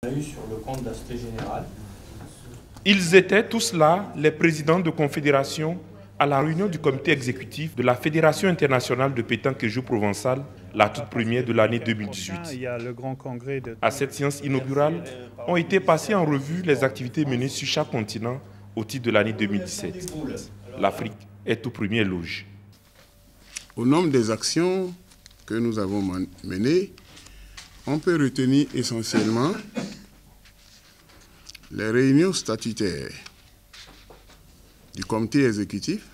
Sur le compte d'Aspect Général. Ils étaient tous là, les présidents de confédération, à la réunion du comité exécutif de la Fédération internationale de pétanque et jeux provençal, la toute première de l'année 2018. À cette séance inaugurale, ont été passées en revue les activités menées sur chaque continent au titre de l'année 2017. L'Afrique est au premier loge. Au nombre des actions que nous avons menées, on peut retenir essentiellement les réunions statutaires du comité exécutif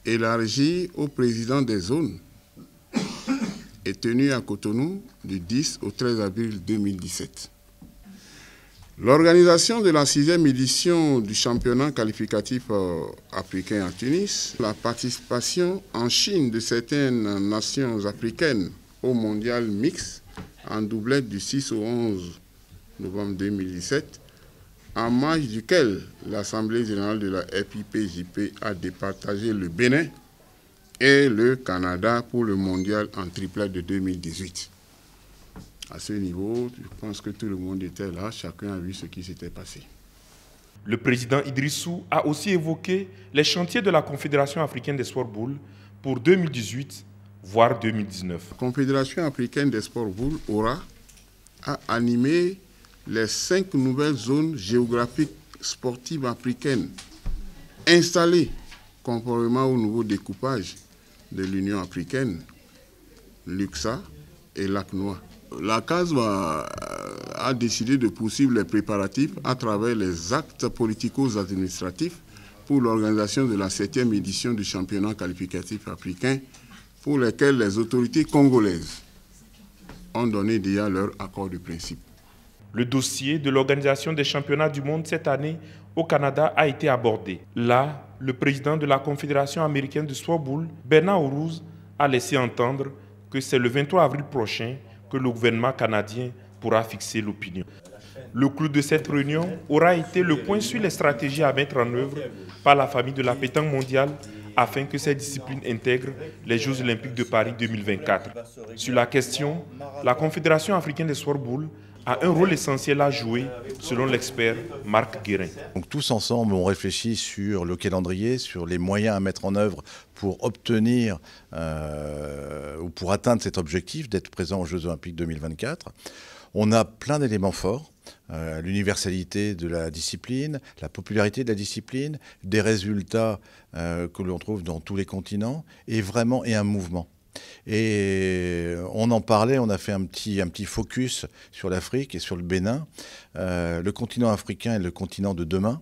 élargi aux présidents des zones et tenu à Cotonou du 10 au 13 avril 2017. L'organisation de la 6e édition du championnat qualificatif africain à Tunis, la participation en Chine de certaines nations africaines au mondial mixte en doublette du 6 au 11 novembre 2017, en marge duquel l'Assemblée générale de la FIPJP a départagé le Bénin et le Canada pour le mondial en triplet de 2018. À ce niveau, je pense que tout le monde était là, chacun a vu ce qui s'était passé. Le président Idrissou a aussi évoqué les chantiers de la Confédération africaine des sports boules pour 2018, voire 2019. La Confédération africaine des sports boules aura à animer les 5 nouvelles zones géographiques sportives africaines installées conformément au nouveau découpage de l'Union africaine, l'UCSA et l'ACNOA. La CAS a décidé de poursuivre les préparatifs à travers les actes politico-administratifs pour l'organisation de la 7e édition du championnat qualificatif africain pour lesquels les autorités congolaises ont donné déjà leur accord de principe. Le dossier de l'organisation des championnats du monde cette année au Canada a été abordé. Là, le président de la Confédération américaine de sport boule, Bernard Ourouz, a laissé entendre que c'est le 23 avril prochain que le gouvernement canadien pourra fixer l'opinion. Le clou de cette réunion aura été le point sur les stratégies à mettre en œuvre par la famille de la pétanque mondiale afin que cette discipline intègre les Jeux olympiques de Paris 2024. Sur la question, la Confédération africaine des sports boules a un rôle essentiel à jouer, selon l'expert Marc Guérin. Donc tous ensemble, on réfléchit sur le calendrier, sur les moyens à mettre en œuvre pour obtenir ou pour atteindre cet objectif d'être présent aux Jeux olympiques 2024. On a plein d'éléments forts, l'universalité de la discipline, la popularité de la discipline, des résultats que l'on trouve dans tous les continents et un mouvement. Et on en parlait, on a fait un petit focus sur l'Afrique et sur le Bénin. Le continent africain est le continent de demain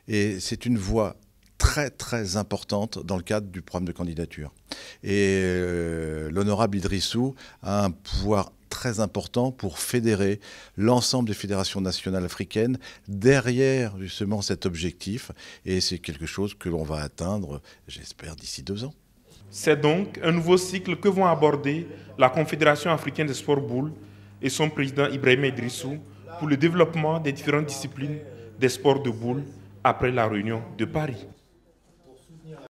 et c'est une voie très très importante dans le cadre du programme de candidature. Et l'honorable Idrissou a un pouvoir très important pour fédérer l'ensemble des fédérations nationales africaines derrière justement cet objectif. Et c'est quelque chose que l'on va atteindre, j'espère, d'ici 2 ans. C'est donc un nouveau cycle que vont aborder la Confédération africaine des sports boules et son président Ibrahima Idrissou pour le développement des différentes disciplines des sports de boules après la réunion de Paris.